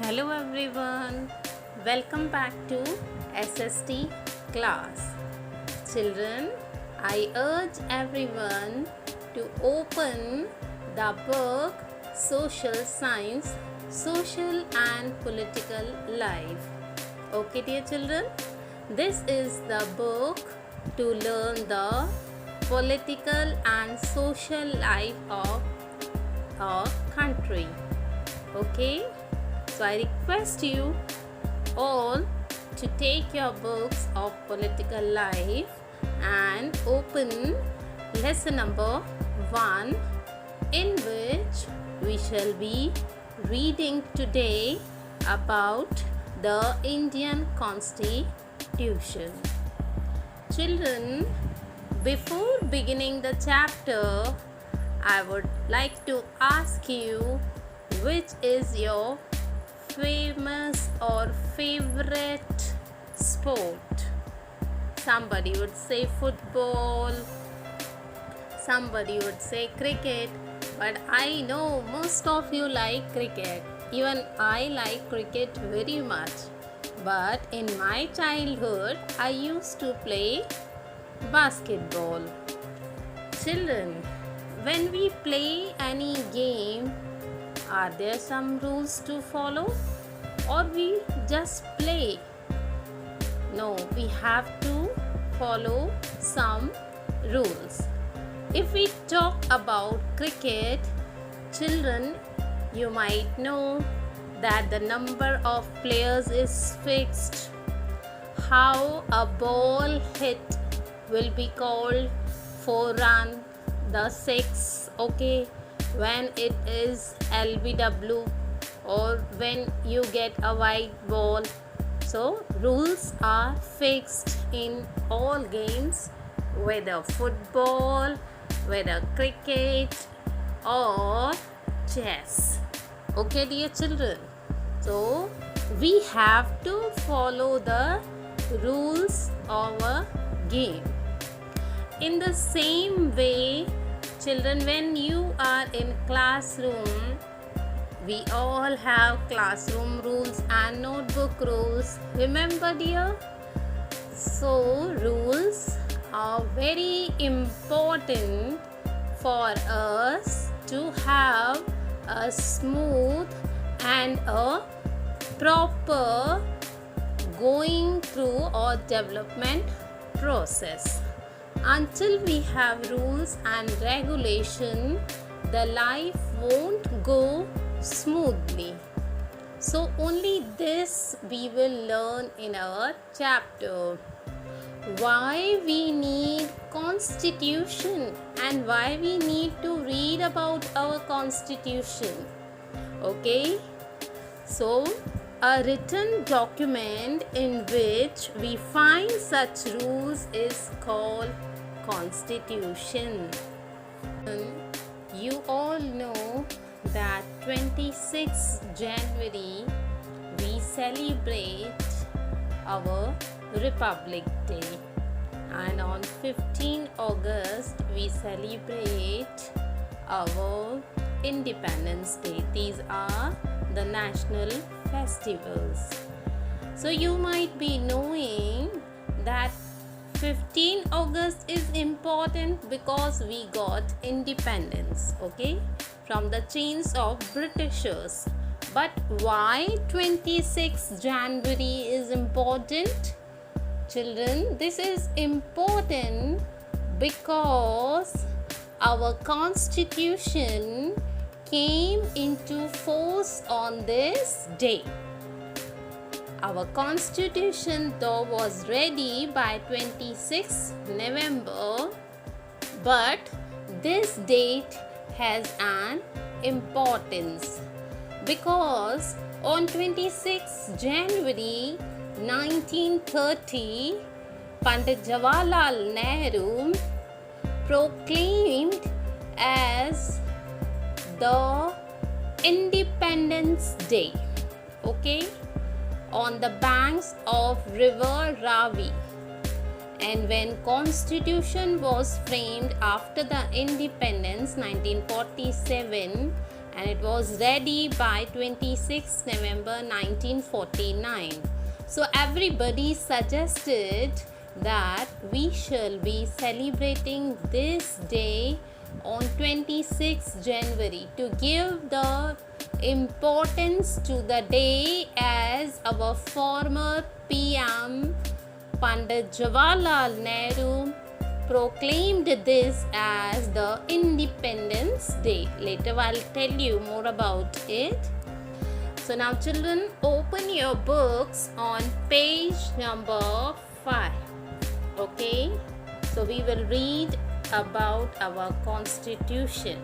Hello everyone, welcome back to SST class. Children, I urge everyone to open the book Social Science, Social and Political Life. Okay, dear children, this is the book to learn the political and social life of our country. Okay, so I request you all to take your books of political life and open lesson number 1, in which we shall be reading today about the Indian Constitution. Children, before beginning the chapter, I would like to ask you, which is your famous or favorite sport? Somebody would say football, somebody would say cricket, but I know most of you like cricket. Even I like cricket very much. But in my childhood, I used to play basketball. Children, when we play any game, are there some rules to follow, or we just play? No, we have to follow some rules. If we talk about cricket, children, you might know that the number of players is fixed. How a ball hit will be called 4 run, the 6, okay, when it is LBW, or when you get a white ball. So rules are fixed in all games, whether football, whether cricket or chess. Okay, dear children, so we have to follow the rules of a game. In the same way, children, when you are in classroom, we all have classroom rules and notebook rules. Remember, dear? So rules are very important for us to have a smooth and a proper going through our development process. Until we have rules and regulation, the life won't go smoothly. So only this we will learn in our chapter. Why we need constitution and why we need to read about our constitution. Okay, so a written document in which we find such rules is called constitution. You all know that 26 January we celebrate our Republic Day, and on 15 August we celebrate our Independence Day. These are the national festivals. So you might be knowing that 15 August is important because we got independence, okay, from the chains of Britishers. But why 26 January is important? Children, this is important because our constitution came into force on this day. Our constitution though was ready by 26 November, but this date has an importance because on 26 January 1930, Pandit Jawaharlal Nehru proclaimed as the Independence Day, okay, on the banks of river Ravi. And when constitution was framed after the independence 1947, and it was ready by 26 November 1949. So everybody suggested that we shall be celebrating this day on 26 January to give the importance to the day, as our former PM Pandit Jawaharlal Nehru proclaimed this as the Independence Day. Later I'll tell you more about it. So now children, open your books on page number 5. Okay, so we will read about our constitution.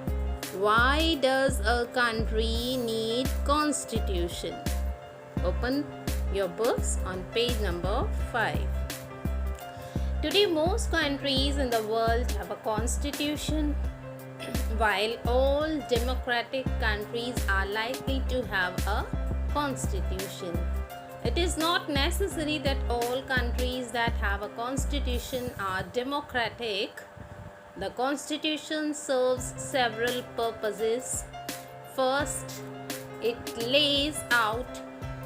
Why does a country need constitution? Open your books on page number 5. Today most countries in the world have a constitution, while all democratic countries are likely to have a constitution. It is not necessary that all countries that have a constitution are democratic. The constitution serves several purposes. First, it lays out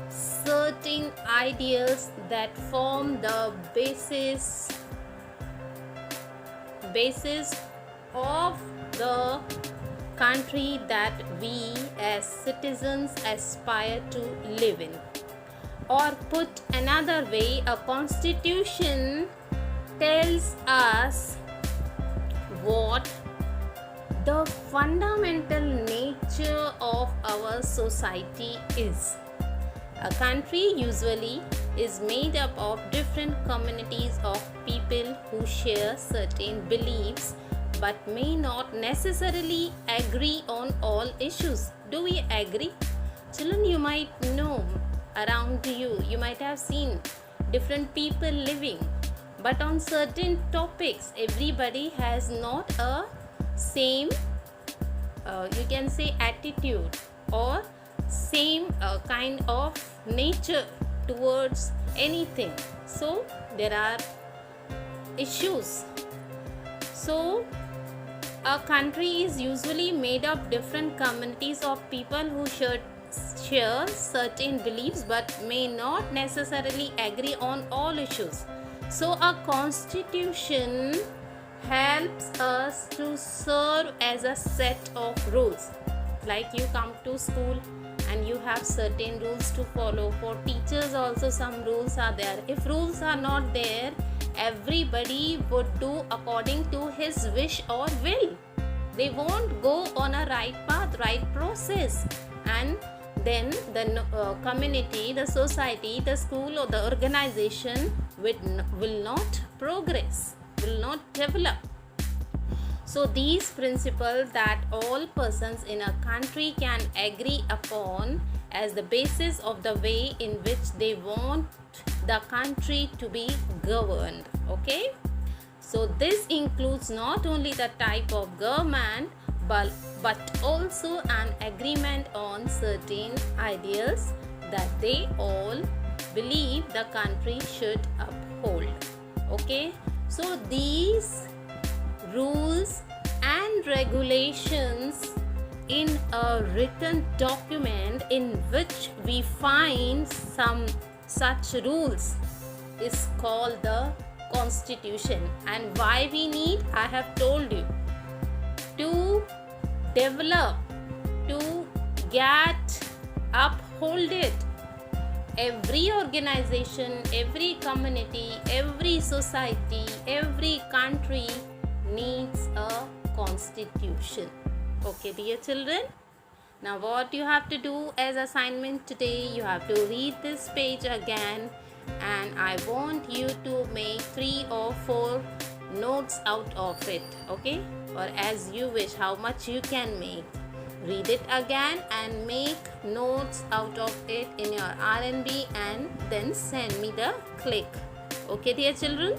certain ideas that form the basis of the country that we as citizens aspire to live in. Or put another way, a constitution tells us what the fundamental nature of our society is. A country usually is made up of different communities of people who share certain beliefs but may not necessarily agree on all issues. Do we agree? Children, you might know around you might have seen different people living, but on certain topics everybody has not a same you can say attitude or same kind of nature towards anything. So there are issues. So a country is usually made of different communities of people who share certain beliefs but may not necessarily agree on all issues. So a constitution helps us to serve as a set of rules. Like you come to school and you have certain rules to follow. For teachers also some rules are there. If rules are not there, everybody would do according to his wish or will. They won't go on a right path, right process, and then the community, the society, the school or the organization will not progress, will not develop. So these principles that all persons in a country can agree upon as the basis of the way in which they want the country to be governed. Okay, so this includes not only the type of government but also an agreement on certain ideals that they all believe the country should uphold. Okay, so these rules and regulations in a written document in which we find some such rules is called the constitution. And why we need, I have told you, to develop, to uphold it. Every organization, every community, every society, every country needs a constitution. Okay, dear children. Now what you have to do as assignment today, you have to read this page again, and I want you to make 3 or 4 notes out of it. Okay, or as you wish, how much you can make. Read it again and make notes out of it in your RNB and then send me the click. Okay, dear children.